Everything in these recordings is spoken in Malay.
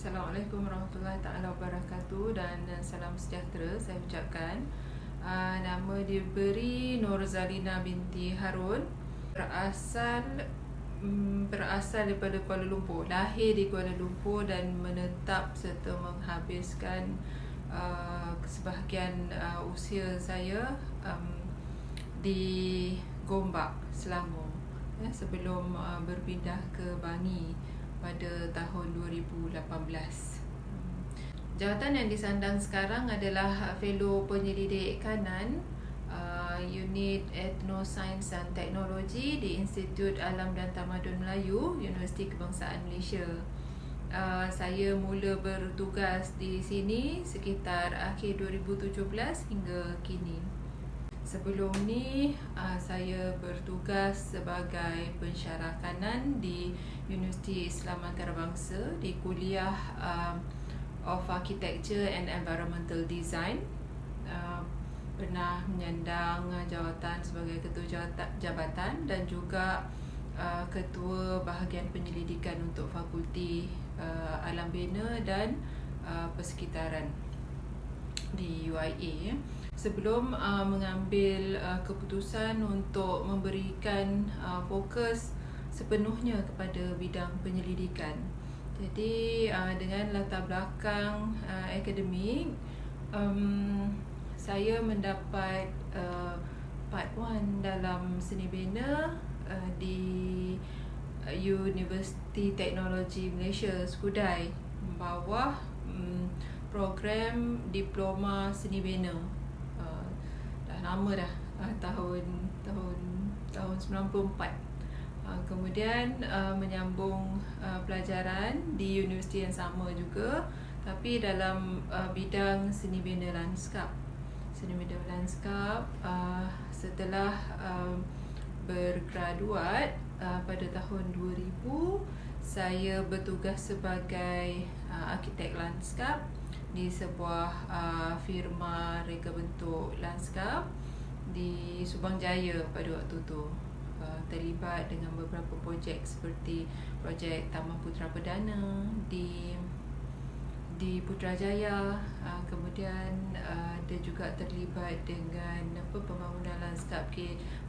Assalamualaikum warahmatullahi taala wabarakatuh dan salam sejahtera saya ucapkan. Nama diberi Nur Zalina binti Harun, berasal daripada Kuala Lumpur, lahir di Kuala Lumpur dan menetap serta menghabiskan sebahagian usia saya di Gombak, Selangor, sebelum berpindah ke Bangi pada tahun 2018. Jawatan yang disandang sekarang adalah Fellow Penyelidik Kanan Unit Ethnosains dan Teknologi di Institut Alam dan Tamadun Melayu, Universiti Kebangsaan Malaysia. Saya mula bertugas di sini sekitar akhir 2017 hingga kini. Sebelum ni saya bertugas sebagai pensyarah kanan di Universiti Islam Antarabangsa di Kuliah of Architecture and Environmental Design. Pernah menyandang jawatan sebagai ketua jabatan dan juga ketua bahagian penyelidikan untuk Fakulti Alam Bina dan Persekitaran di UIA. Sebelum mengambil keputusan untuk memberikan fokus sepenuhnya kepada bidang penyelidikan. Jadi dengan latar belakang akademik, saya mendapat Part 1 dalam seni bina di Universiti Teknologi Malaysia, Skudai, bawah program Diploma Seni Bina. Dah lama dah, tahun 94. Kemudian menyambung pelajaran di universiti yang sama juga, tapi dalam bidang seni bina lanskap. Seni bina lanskap setelah bergraduat pada tahun 2000, saya bertugas sebagai arkitek lanskap di sebuah firma reka bentuk lanskap di Subang Jaya pada waktu itu. Terlibat dengan beberapa projek seperti projek Taman Putera Perdana di Putrajaya. Kemudian dia juga terlibat dengan pembangunan lanskap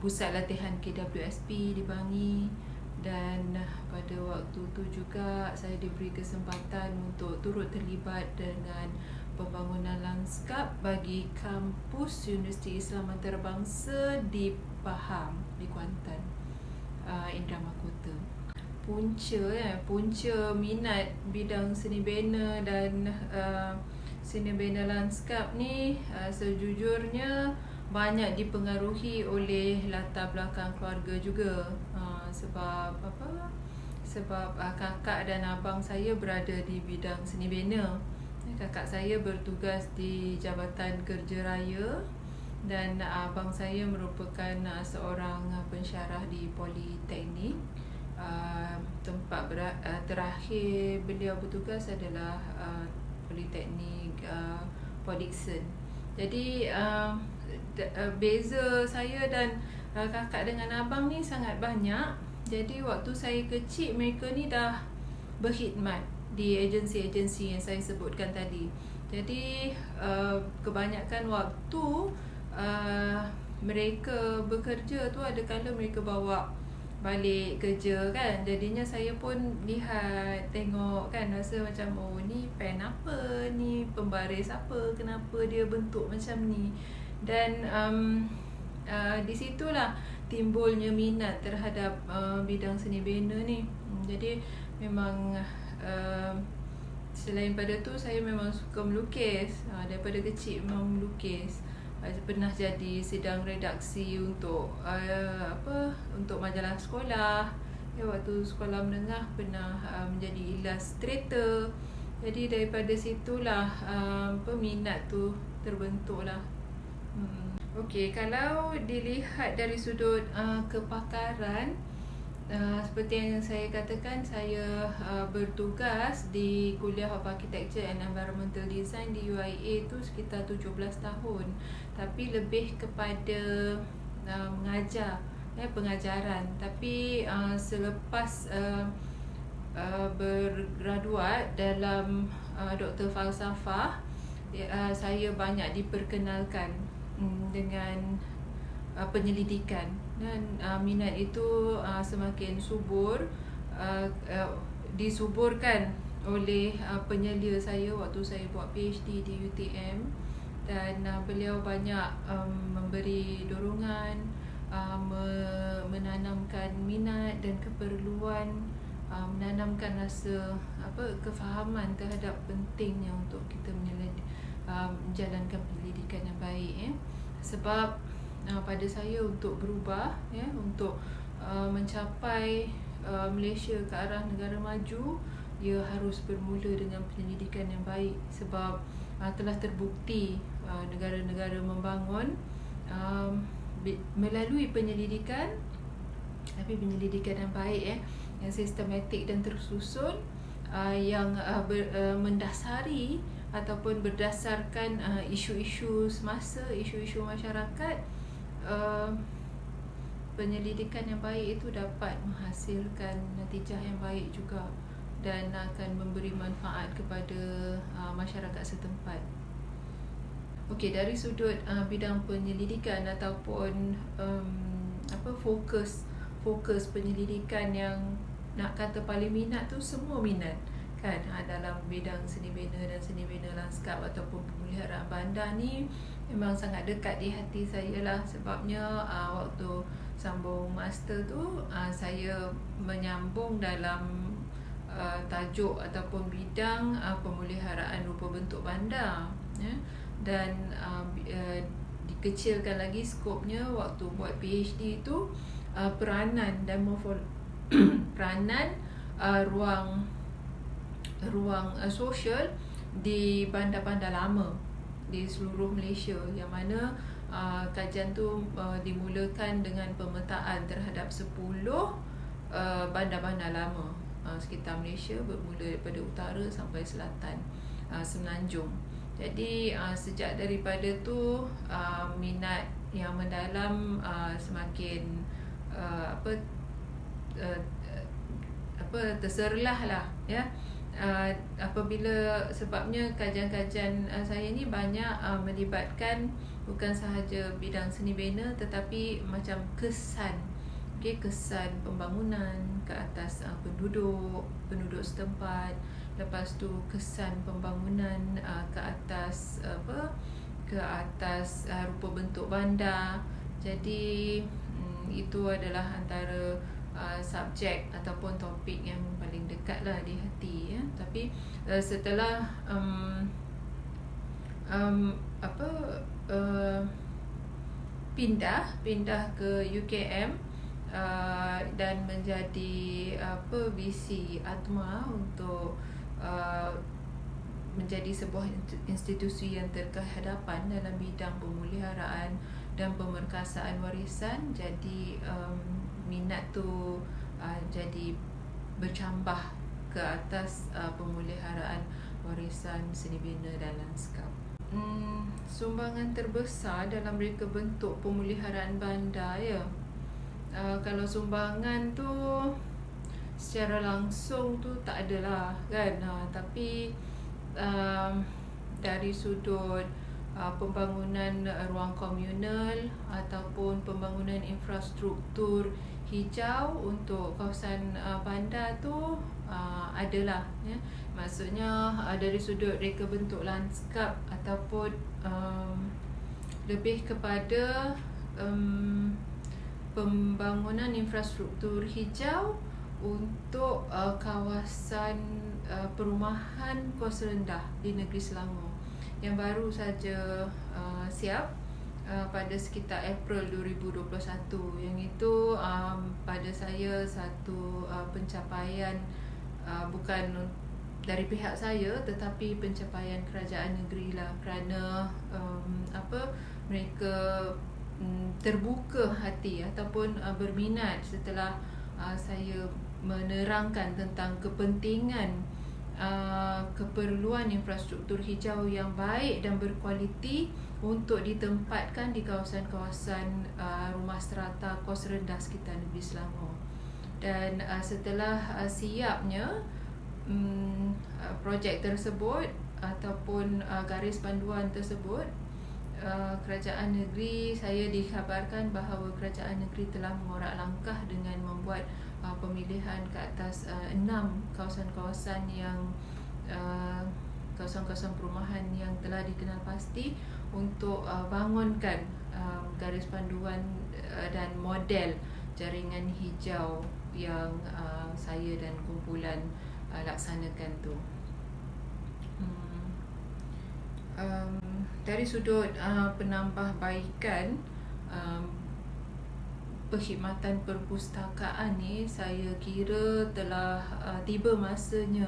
pusat latihan KWSP di Bangi. Dan pada waktu itu juga saya diberi kesempatan untuk turut terlibat dengan pembangunan lanskap bagi kampus Universiti Islam Antarabangsa di Pahang, di Kuantan, Indra Mahkota. Punca minat bidang seni bina dan seni bina lanskap ni sejujurnya banyak dipengaruhi oleh latar belakang keluarga juga. Sebab kakak dan abang saya berada di bidang seni bina. Kakak saya bertugas di Jabatan Kerja Raya dan abang saya merupakan seorang pensyarah di Politeknik. Tempat terakhir beliau bertugas adalah Politeknik Port Dickson. Jadi beza saya dan kakak dengan abang ni sangat banyak. Jadi waktu saya kecil, mereka ni dah berkhidmat di agensi-agensi yang saya sebutkan tadi. Jadi kebanyakan waktu mereka bekerja tu ada kala mereka bawa balik kerja kan. Jadinya saya pun lihat, tengok kan, rasa macam ni pen apa, ni pembaris apa, kenapa dia bentuk macam ni. Dan di situlah timbulnya minat terhadap bidang seni bina ni. Jadi memang selain pada tu saya memang suka melukis. Daripada kecil memang melukis. Saya pernah jadi sidang redaksi untuk untuk majalah sekolah. Waktu sekolah menengah pernah menjadi illustrator. Jadi daripada situlah peminat tu terbentuklah. Okey, kalau dilihat dari sudut kepakaran, seperti yang saya katakan, saya bertugas di Kuliah of Architecture and Environmental Design di UIA itu sekitar 17 tahun. Tapi lebih kepada mengajar, pengajaran. Tapi selepas bergraduat dalam Doktor Falsafah. Saya banyak diperkenalkan dengan penyelidikan, dan minat itu semakin subur, disuburkan oleh penyelia saya waktu saya buat PhD di UTM. Dan beliau banyak memberi dorongan, menanamkan minat dan keperluan, menanamkan rasa kefahaman terhadap pentingnya untuk kita menjalankan penyelidikan yang baik. Sebab pada saya untuk berubah, untuk mencapai Malaysia ke arah negara maju, ia harus bermula dengan penyelidikan yang baik. Sebab telah terbukti negara-negara membangun melalui penyelidikan, tapi penyelidikan yang baik, yang sistematik dan tersusun, yang mendasari ataupun berdasarkan isu-isu semasa, isu-isu masyarakat. Penyelidikan yang baik itu dapat menghasilkan natijah yang baik juga, dan akan memberi manfaat kepada masyarakat setempat. Okey, dari sudut bidang penyelidikan ataupun fokus penyelidikan yang nak kata paling minat tu, semua minat kan, dalam bidang seni bina dan seni bina lanskap ataupun pemeliharaan bandar ni memang sangat dekat di hati saya lah. Sebabnya waktu sambung master tu, saya menyambung dalam tajuk ataupun bidang pemeliharaan rupa bentuk bandar, dan dikecilkan lagi skopnya waktu buat PhD tu, peranan dan peranan ruang sosial di bandar-bandar lama di seluruh Malaysia, yang mana kajian tu dimulakan dengan pemetaan terhadap 10 bandar-bandar lama sekitar Malaysia, bermula daripada utara sampai selatan, Semenanjung. Jadi sejak daripada tu minat yang mendalam semakin terserlah lah, apabila sebabnya kajian-kajian saya ni banyak melibatkan bukan sahaja bidang seni bina, tetapi macam kesan pembangunan ke atas penduduk setempat. Lepas tu kesan pembangunan ke atas rupa bentuk bandar. Jadi itu adalah antara subjek ataupun topik yang paling dekat lah di hati, Tapi setelah pindah ke UKM dan menjadi visi ATMA untuk menjadi sebuah institusi yang terkehadapan dalam bidang pemeliharaan dan pemerkasaan warisan. Jadi minat tu jadi bercambah ke atas pemeliharaan warisan seni bina dan lanskap. Sumbangan terbesar dalam reka bentuk pemeliharaan bandar, kalau sumbangan tu secara langsung tu tak adalah kan, tapi dari sudut pembangunan ruang komunal ataupun pembangunan infrastruktur hijau untuk kawasan bandar tu adalah, maksudnya dari sudut reka bentuk lanskap ataupun lebih kepada pembangunan infrastruktur hijau untuk kawasan perumahan kos rendah di negeri Selangor yang baru saja siap pada sekitar April 2021. Yang itu pada saya satu pencapaian, bukan dari pihak saya tetapi pencapaian kerajaan negeri lah, kerana mereka terbuka hati ataupun berminat setelah saya menerangkan tentang kepentingan keperluan infrastruktur hijau yang baik dan berkualiti untuk ditempatkan di kawasan-kawasan rumah strata kos rendah sekitar negeri Selangor. Dan setelah siapnya projek tersebut ataupun garis panduan tersebut, kerajaan negeri, saya dikhabarkan bahawa kerajaan negeri telah mengorak langkah dengan membuat pemilihan ke atas 6 kawasan-kawasan yang kawasan-kawasan perumahan yang telah dikenal pasti untuk bangunkan garis panduan dan model jaringan hijau yang saya dan kumpulan laksanakan tu. Dari sudut penambahbaikan perkhidmatan perpustakaan ni, saya kira telah tiba masanya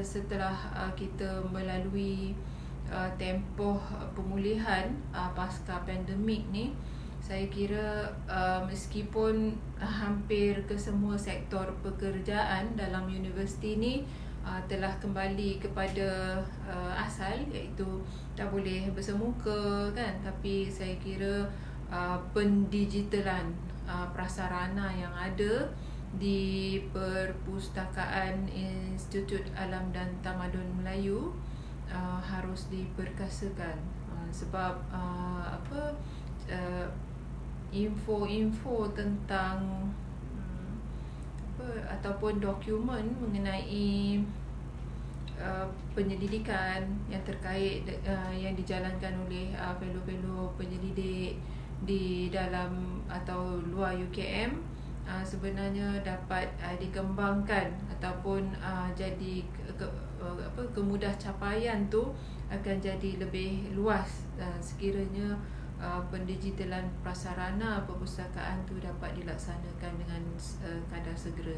setelah kita melalui tempoh pemulihan pasca pandemik ni. Saya kira meskipun hampir ke semua sektor pekerjaan dalam universiti ni telah kembali kepada asal, iaitu dah boleh bersemuka kan, tapi saya kira pendigitalan prasarana yang ada di Perpustakaan Institut Alam dan Tamadun Melayu harus diperkasakan, sebab info-info tentang ataupun dokumen mengenai penyelidikan yang terkait yang dijalankan oleh fellow-fellow penyelidik di dalam atau luar UKM sebenarnya dapat dikembangkan ataupun jadi kemudah capaian tu akan jadi lebih luas sekiranya pendigitalan prasarana perpustakaan tu dapat dilaksanakan dengan kadar segera.